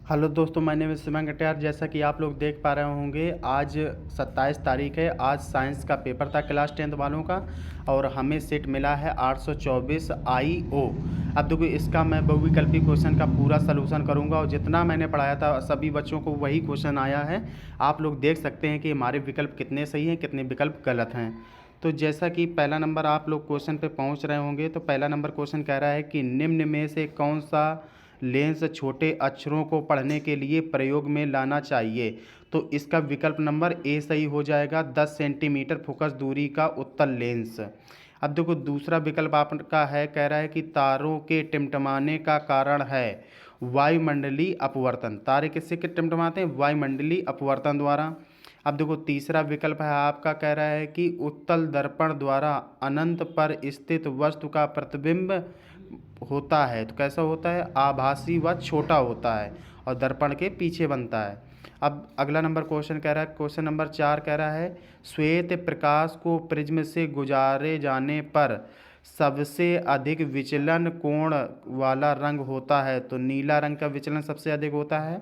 Hello दोस्तों, my name is सिमन Katiyar. जैसा कि आप लोग देख पा रहे होंगे, आज 27 तारीख है। आज साइंस का पेपर था क्लास 10th वालों का और हमें सेट मिला है 824 IO। अब देखो, इसका मैं बहुविकल्पी क्वेश्चन का पूरा सलूशन करूंगा और जितना मैंने पढ़ाया था सभी बच्चों को वही क्वेश्चन आया है। आप लोग देख सकते हैं कि हमारे विकल्प कितने सही हैं, कितने विकल्प गलत हैं। तो जैसा कि पहला नंबर आप लोग क्वेश्चन पे पहुंच रहे होंगे, तो पहला नंबर क्वेश्चन कह रहा है कि निम्न में से कौन सा लेंस छोटे अक्षरों को पढ़ने के लिए प्रयोग में लाना चाहिए। तो इसका विकल्प नंबर ए सही हो जाएगा, 10 सेंटीमीटर फोकस दूरी का उत्तल लेंस। अब देखो, दूसरा विकल्प आपका है, कह रहा है कि तारों के टिमटिमाने का कारण है वायुमंडलीय अपवर्तन। तारे किससे के टिमटिमाते हैं? वायुमंडलीय अपवर्तन द्वारा। अब देखो, तीसरा विकल्प है आपका, कह रहा है कि उत्तल दर्पण द्वारा अनंत पर स्थित वस्तु का प्रतिबिंब होता है। तो कैसा होता है? आभासी व छोटा होता है और दर्पण के पीछे बनता है। अब अगला नंबर क्वेश्चन कह रहा है, क्वेश्चन नंबर 4 कह रहा है, श्वेत प्रकाश को प्रिज्म से गुजारे जाने पर सबसे अधिक विचलन कोण वाला रंग होता है। तो नीला रंग का विचलन सबसे अधिक होता है।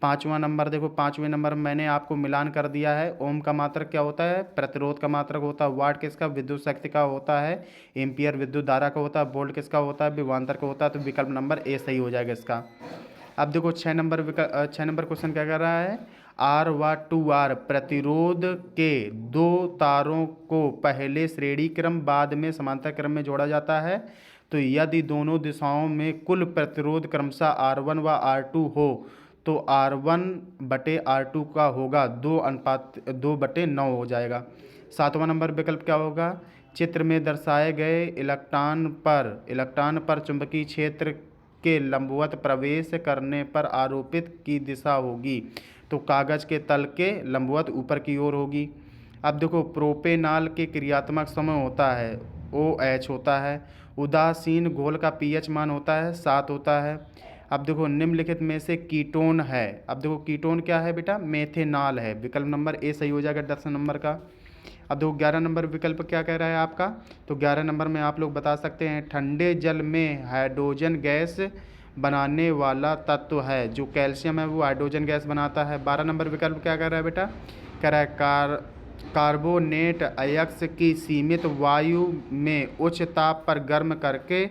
पाँचवां नंबर देखो, पाँचवें नंबर मैंने आपको मिलान कर दिया है। ओम का मात्रक क्या होता है? प्रतिरोध का मात्रक होता है। वाट किसका? विद्युत शक्ति का होता है। एम्पियर विद्युत धारा का होता है। वोल्ट किसका होता है? विभवांतर का होता है। तो विकल्प नंबर ए सही हो जाएगा इसका। अब देखो, 6 नंबर क्वेश्चन क्या कर रहा है, आर व 2R प्रतिरोध के दो तारों को पहले श्रेणी क्रम बाद में समांतर क्रम में जोड़ा जाता है। तो यदि दोनों दिशाओं में कुल प्रतिरोध क्रमशः R1 व R2 हो तो R1/R2 का होगा 2:9 हो जाएगा। 7वां नंबर विकल्प क्या होगा, चित्र में दर्शाए गए इलेक्ट्रॉन पर चुंबकीय क्षेत्र के लंबवत प्रवेश करने पर आरोपित की दिशा होगी। तो कागज के तल के लंबवत ऊपर की ओर होगी। अब देखो, प्रोपेनॉल के क्रियात्मक समय होता है OH होता है। उदासीन घोल का pH मान होता है 7 होता है। अब देखो, निम्नलिखित में से कीटोन है। अब देखो, कीटोन क्या है बेटा? मेथेनॉल है। विकल्प नंबर ए सही हो जाएगा 10 नंबर का। अब देखो, 11 नंबर विकल्प क्या कह रहा है आपका? तो 11 नंबर में आप लोग बता सकते हैं, ठंडे जल में हाइड्रोजन गैस बनाने वाला तत्व है। जो कैल्शियम है वो हाइड्रोजन गैस बनाता है। 12 नंबर विकल्प क्या कह रहा है बेटा? कह रहा है कार्बोनेट अयस्क की सीमित वायु में उच्च ताप पर गर्म करके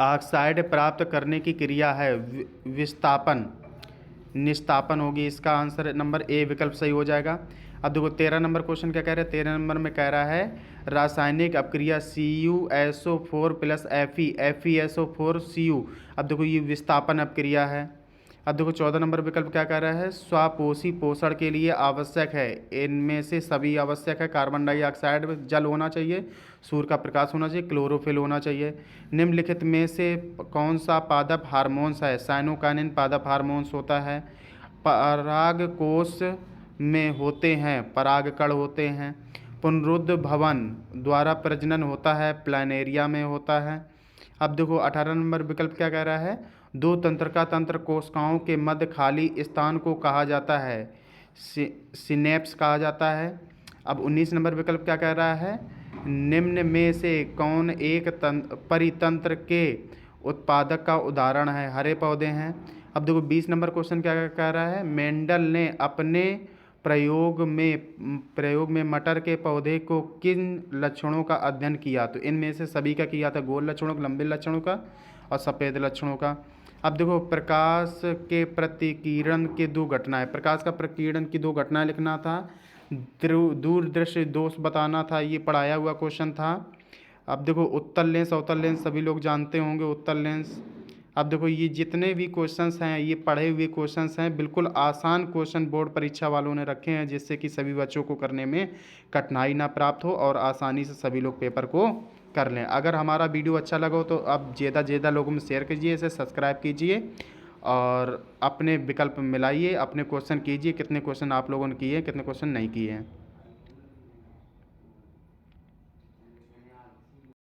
ऑक्साइड प्राप्त करने की क्रिया है विस्थापन। निस्तापन होगी। इसका आंसर नंबर ए विकल्प सही हो जाएगा। अब देखो, 13 नंबर क्वेश्चन क्या कह रहा है? 13 नंबर में कह रहा है, रासायनिक अपक्रिया CuSO4 + FeSO4Cu। अब देखो, ये विस्थापन अपक्रिया है। अब देखो, 14 नंबर विकल्प क्या कह रहा है? स्वापोषी पोषण के लिए आवश्यक है। इनमें से सभी आवश्यक है। कार्बन डाइऑक्साइड, जल होना चाहिए, सूर्य का प्रकाश होना चाहिए, क्लोरोफिल होना चाहिए। निम्नलिखित में से कौन सा पादप हार्मोन्स है? साइनोकाइनिन पादप हार्मोन्स होता है। परागकोश में होते हैं, परागकण होते हैं। पुनरुद्ध भवन द्वारा प्रजनन होता है, प्लानेरिया में होता है। अब देखो, 18 नंबर विकल्प क्या कह रहा है? दो तंत्रिका तंत्र कोशिकाओं के मध्य खाली स्थान को कहा जाता है सिनेप्स कहा जाता है। अब 19 नंबर विकल्प क्या कह रहा है? निम्न में से कौन एक परितंत्र के उत्पादक का उदाहरण है? हरे पौधे हैं। अब देखो, 20 नंबर क्वेश्चन क्या कह रहा है? मेंडल ने अपने प्रयोग में मटर के पौधे को किन लक्षणों का अध्ययन किया? तो इनमें से सभी का किया था, गोल लक्षणों का, लंबे लक्षणों का और सफ़ेद लक्षणों का। अब देखो, प्रकाश के प्रतिकिरण के दो घटनाएं, प्रकाश का प्रतिकिरण की दो घटनाएं लिखना था, दूरदृष्टि दोष बताना था। ये पढ़ाया हुआ क्वेश्चन था। अब देखो, उत्तल लेंस अवतल लेंस सभी लोग जानते होंगे, उत्तल लेंस। अब देखो, ये जितने भी क्वेश्चंस हैं ये पढ़े हुए क्वेश्चंस हैं, बिल्कुल आसान क्वेश्चन बोर्ड परीक्षा वालों ने रखे हैं, जिससे कि सभी बच्चों को करने में कठिनाई ना प्राप्त हो और आसानी से सभी लोग पेपर को कर लें। अगर हमारा वीडियो अच्छा लगा हो तो आप ज़्यादा से ज़्यादा लोगों में शेयर कीजिए, इसे सब्सक्राइब कीजिए और अपने विकल्प मिलाइए, अपने क्वेश्चन कीजिए, कितने क्वेश्चन आप लोगों ने किए हैं, कितने क्वेश्चन नहीं किए हैं।